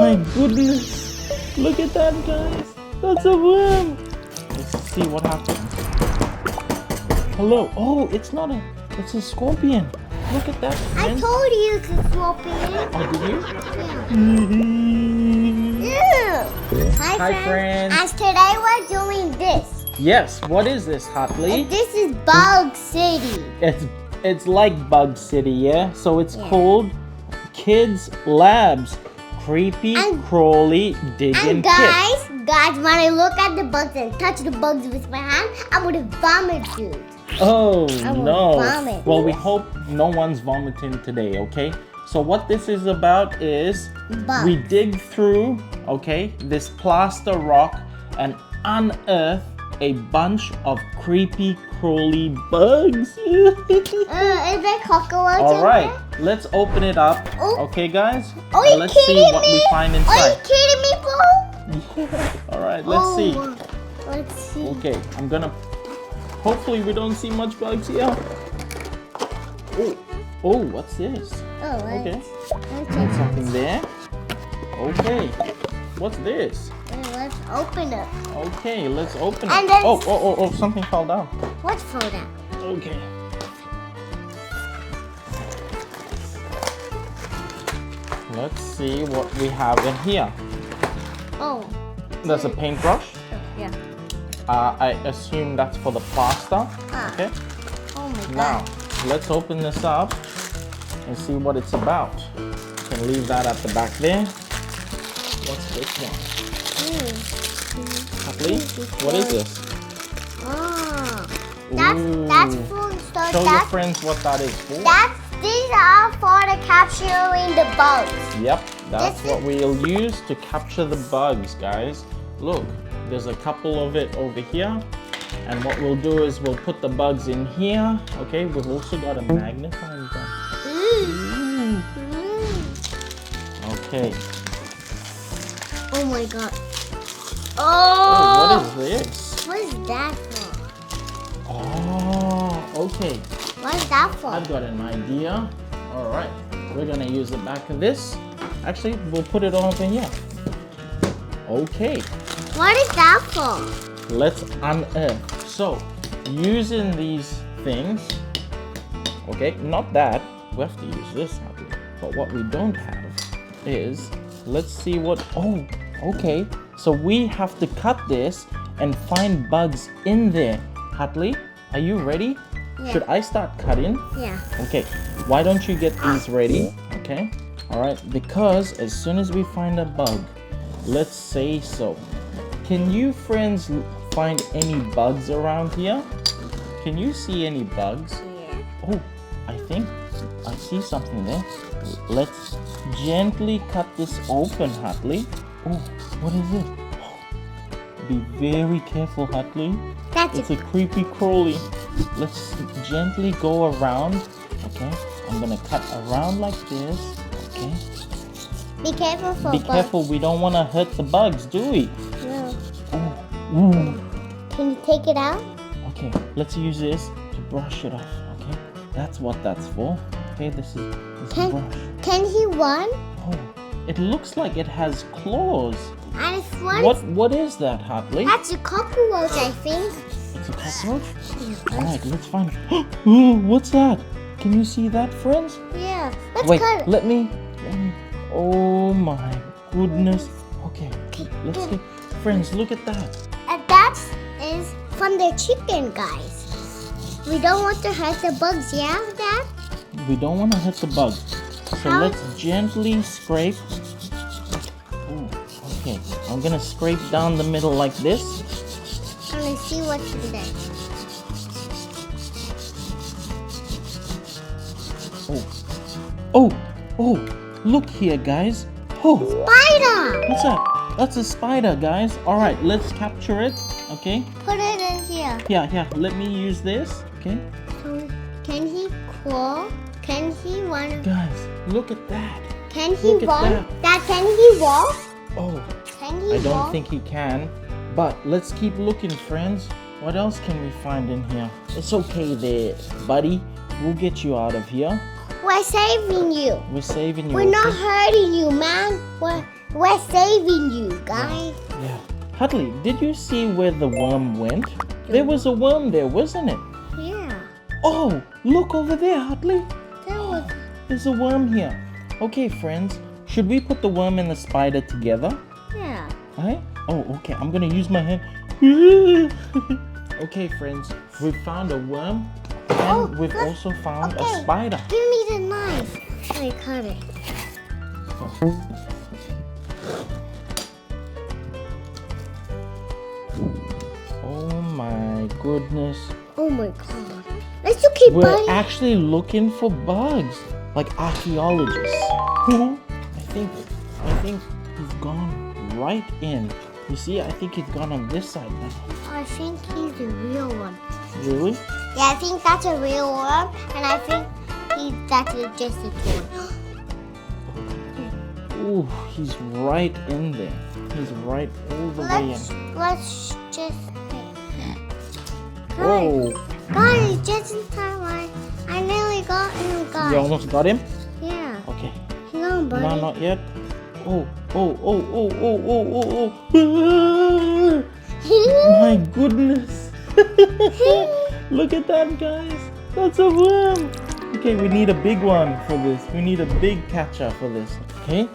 My goodness. Look at that, guys. That's a worm. Let's see what happens. Hello. Oh, it's not a, it's a scorpion. Look at that, friends. I told you it's a scorpion. Oh, did you? Yeah. Hi, friends. As today we're doing this. Yes, what is this, Hartley? And this is Bug City. It's like Bug City, yeah? So it's called KidzLabs. Creepy, crawly, digging guys, when I look at the bugs and touch the bugs with my hand, I would vomit, dude. Oh, no. Vomit. Well, we hope no one's vomiting today, okay? So what this is about is we dig through, okay, this plaster rock and unearth a bunch of creepy, crawly bugs. Is there cockroach All right, in there? let's open it up, Oh. okay, guys? Are you let's kidding see what me? we find Are you inside. kidding me, bro? All right, let's see. Let's see. Okay, I'm gonna. Hopefully, we don't see much bugs here. Oh, what's this? Oh, Okay, let's something there. Okay, what's this? let's open it. Okay, let's open And it. then- Oh, something fell down. What's for that? Okay. Let's see what we have in here. Oh. There's a paintbrush. Yeah. I assume that's for the plaster. Okay. Oh my god. Now, let's open this up and see what it's about. You can leave that at the back there. What's this one? Hartley, what is this? Oh. Ooh. That's for Show your friends what that is for. These are for the capturing the bugs. Yep, that's what we'll use to capture the bugs, guys. Look, there's a couple of it over here. And what we'll do is we'll put the bugs in here. Okay, we've also got a magnifying glass. Okay. Oh my god. Oh, what is this? What is that for? Oh, okay. What is that for? I've got an idea. All right, we're gonna use the back of this. Actually, we'll put it over here. Okay. What is that for? Let's unearth. So, using these things, okay, not that, we have to use this, but what we don't have is, let's see what, oh, okay. So we have to cut this and find bugs in there. Hartley, are you ready? Yeah. Should I start cutting? Yeah. Okay, why don't you get these ready? Okay, all right, because as soon as we find a bug, let's say so. Can you friends find any bugs around here? Can you see any bugs? Yeah. Oh, I think I see something there. Let's gently cut this open, Hartley. Oh, what is it? Be very careful, Hartley. It's a creepy crawly. Let's gently go around. Okay, I'm gonna cut around like this. Okay. Be careful for Be bugs. careful, we don't want to hurt the bugs, do we? No. Ooh. Can you take it out? Okay, let's use this to brush it off. Okay, that's what that's for. Okay, this is brush. Can he run? Oh, it looks like it has claws. And if one, What is that, Hartley? that's a cockroach, I think. It's a cockroach? Alright, let's find it. Oh, what's that? Can you see that, friends? Yeah. Let's Wait, cut it. let me. Oh my goodness. Okay, let's get. Friends, look at that. And that is from the chicken, guys. We don't want to hurt the bugs, yeah, Dad? We don't want to hurt the bug. So let's gently scrape. Oh, okay. I'm gonna scrape down the middle like this. And let's see what's in there. Oh, look here, guys. Oh, Spider! what's that? That's a spider, guys. All right, let's capture it. Okay. Put it in here. Yeah. Let me use this. Okay. Can he crawl? Can he run? Guys, look at that. Can he Look at run? that. Dad, can he walk? Oh, Can he I don't walk? think he can. But let's keep looking, friends. What else can we find in here? It's okay there, buddy. We'll get you out of here. We're saving you. We're saving you. We're not hurting you, man. We're saving you, guys. Yeah. Hartley, did you see where the worm went? There was a worm there, wasn't it? Yeah. Oh, look over there, Hartley. That There's a worm here. Okay, friends, should we put the worm and the spider together? yeah. Right? Oh, okay. I'm gonna use my hand. Okay, friends, we've found a worm and we've also found a spider. Give me the knife. I cut it. Oh my goodness. Oh my god. Let's just keep We're biting. actually looking for bugs, like archaeologists. I think he's gone right in. You see, I think he's gone on this side now. I think he's the real one. Really? Yeah, I think that's a real one, and I think that's just a toy. Ooh, he's right in there. He's right all the way in. Let's just. Oh, Guys, just in time. I nearly got him, guys. you almost got him? Yeah. Okay. Hang on, buddy. No, not yet. Oh. My goodness. Look at that, guys. That's a worm. Okay, we need a big one for this. We need a big catcher for this. Okay.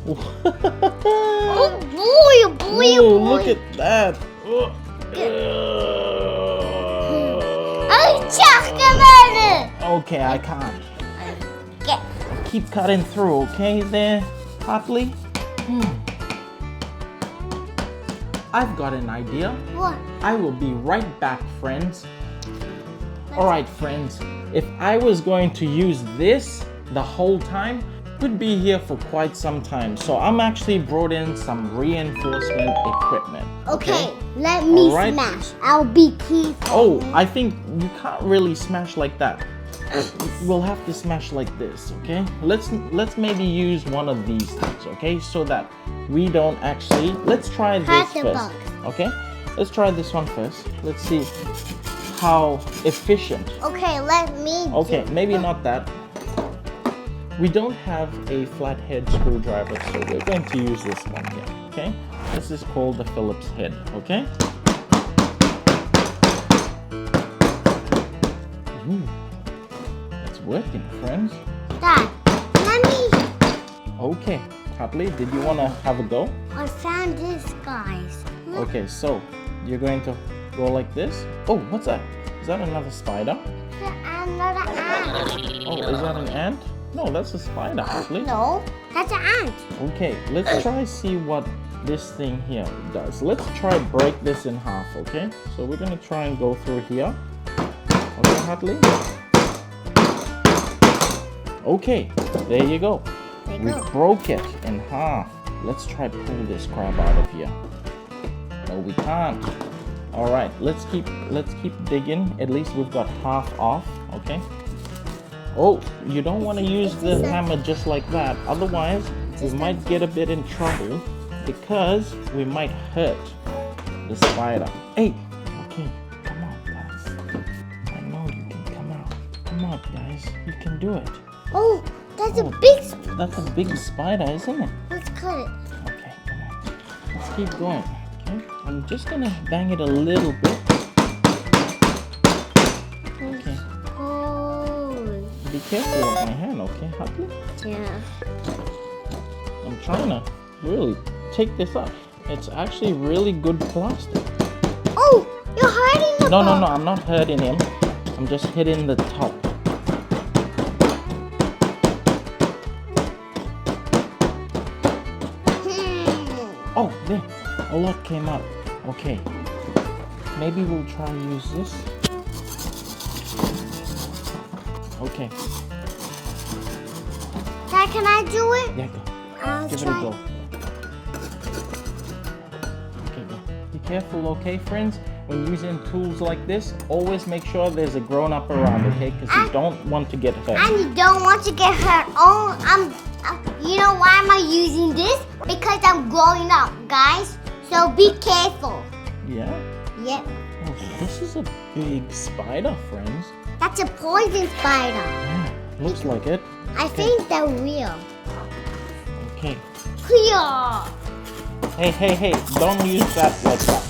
Oh boy, Oh, look at that. I'm talking about it. Okay, I can't. Get. Keep cutting through, okay there, Hartley? I've got an idea. What? I will be right back, friends. Alright, friends. If I was going to use this the whole time, we'd be here for quite some time. So I'm actually brought in some reinforcement equipment. Okay, let me Alright. smash. I'll be careful. Oh, I think you can't really smash like that. We'll have to smash like this, okay? Let's maybe use one of these things, okay? So that we don't actually. Let's try this Hurt the first, bug. okay? Let's try this one first. Let's see how efficient. Okay, let me. Okay, maybe not that. We don't have a flathead screwdriver, so we're going to use this one here, okay? This is called the Phillips head, okay? Ooh. Working, friends. Dad, let me. Okay, Hartley, did you want to have a go? I found this, guys. Look. Okay, so you're going to go like this. Oh, what's that? Is that another spider? Another ant. Oh, is that an ant? No, that's a spider, Hartley. No, that's an ant. Okay, let's try see what this thing here does. Let's try break this in half, okay? So we're going to try and go through here. Okay, Hartley? Okay, there you go. We broke it in half. Let's try pull this crab out of here. No, we can't. All right, let's keep digging. At least we've got half off. Okay. Oh, you don't want to use the hammer just like that. Otherwise, we might get a bit in trouble because we might hurt the spider. Hey, okay, come on, guys. I know you can come out. Come on, guys, you can do it. Oh, that's a big. That's a big spider, isn't it? Let's cut it. Okay, come on. Let's keep going. Okay, I'm just gonna bang it a little bit. Okay. Oh. Be careful with my hand, okay, Hartley? Yeah. I'm trying to really take this up. It's actually really good plastic. Oh, you're hurting the No, bug. I'm not hurting him. I'm just hitting the top. Oh, there. A lot came out. Okay. Maybe we'll try and use this. Okay. Dad, can I do it? Yeah, go. I'll Give it a try. go. Okay, go. Be careful, okay, friends? When using tools like this, always make sure there's a grown-up around, okay? Because you don't want to get hurt. And you don't want to get hurt. Oh, you know why am I using this? Because I'm growing up, guys. So be careful. Yeah? Yep. Oh, this is a big spider, friends. That's a poison spider. Yeah. Looks like it. I think they're real. Okay. Clear. Hey, don't use that like that.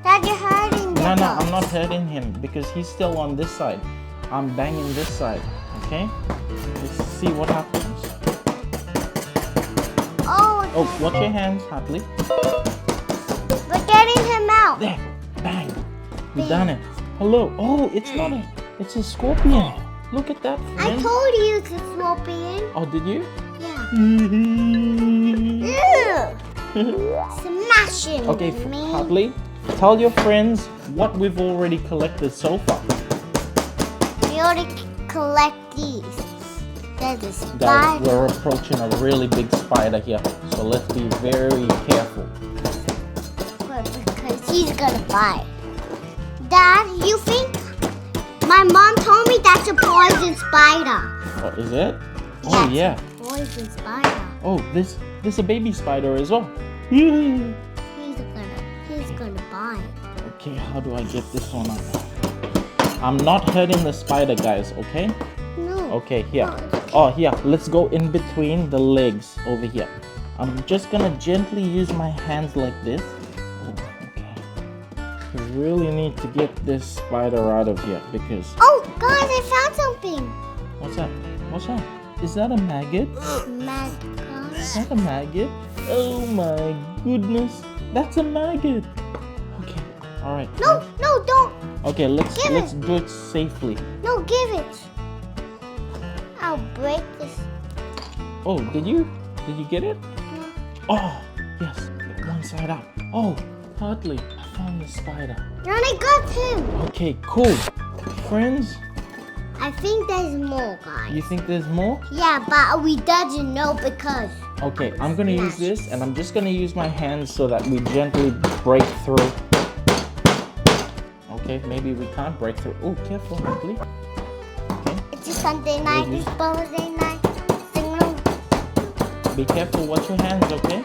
Dad, you're hurting the No, dog. I'm not hurting him because he's still on this side. I'm banging this side, okay? Let's see what happens. Oh, watch your hands, Hartley. We're getting him out. There, bang. We done it. Hello. Oh, it's not a, it's a scorpion. Look at that, I friend. told you it's a scorpion. Oh, did you? Yeah. Smashing Okay, me. Hartley, tell your friends what we've already collected so far. We already collect these. There's a Guys, spider. we're approaching a really big spider here, so let's be very careful. Because he's gonna bite. Dad, you think? My mom told me that's a poison spider. Oh, is it? Oh, yeah. Poison spider. Oh, this a baby spider as well. He's gonna bite. Okay, how do I get this one up? I'm not hurting the spider, guys, okay? No. Okay, here. Oh, here. Let's go in between the legs over here. I'm just gonna gently use my hands like this. Oh, okay. We really need to get this spider out of here because... Oh, guys, I found something. What's that? What's that? Is that a maggot? Maggot. Is that a maggot? Oh my goodness. That's a maggot. Okay, alright. No, don't. Okay, let's Give it. do it safely. No, give it. I'll break this. Oh, did you get it? Oh, yes. One side up. Oh, Hartley, I found the spider. And I got him. Okay, cool. Friends, I think there's more, guys. you think there's more? Yeah, but we doesn't know because. Okay, I'm gonna use this and I'm just gonna use my hands so that we gently break through. Okay, maybe we can't break through. Oh, careful, Hartley. Okay, It's a Sunday night, Maybe. it's birthday night. Sing along. be careful, watch your hands, okay?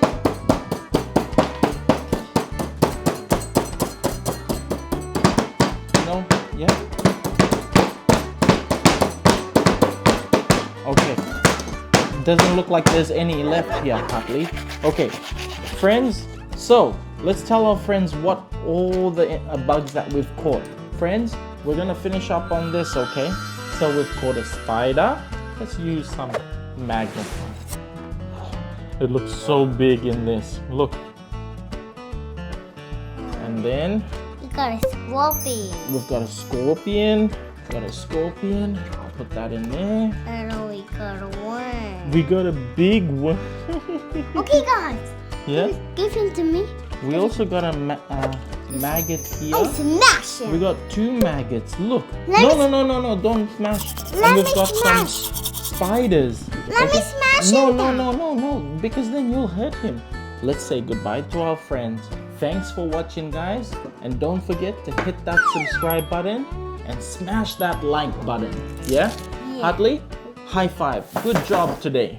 No, yeah? Okay, doesn't look like there's any left here, Hartley. Okay, friends, so let's tell our friends what all the bugs that we've caught. Friends, we're gonna finish up on this, okay? So we've caught a spider. Let's use some magnifying. It looks so big in this. Look. And then We got a scorpion. we've got a scorpion. I'll put that in there. And we got a worm. We got a big one. Okay, guys. Yeah. Give him to me. We also got a maggot here. Oh, smash him. We got 2 maggots. Look. Let me- No, don't smash. Let And me we've got some smash. spiders. Let me smash No, him. no, because then you'll hurt him. Let's say goodbye to our friends. Thanks for watching, guys. And don't forget to hit that subscribe button and smash that like button. Yeah? Yeah. Hartley, high five. Good job today.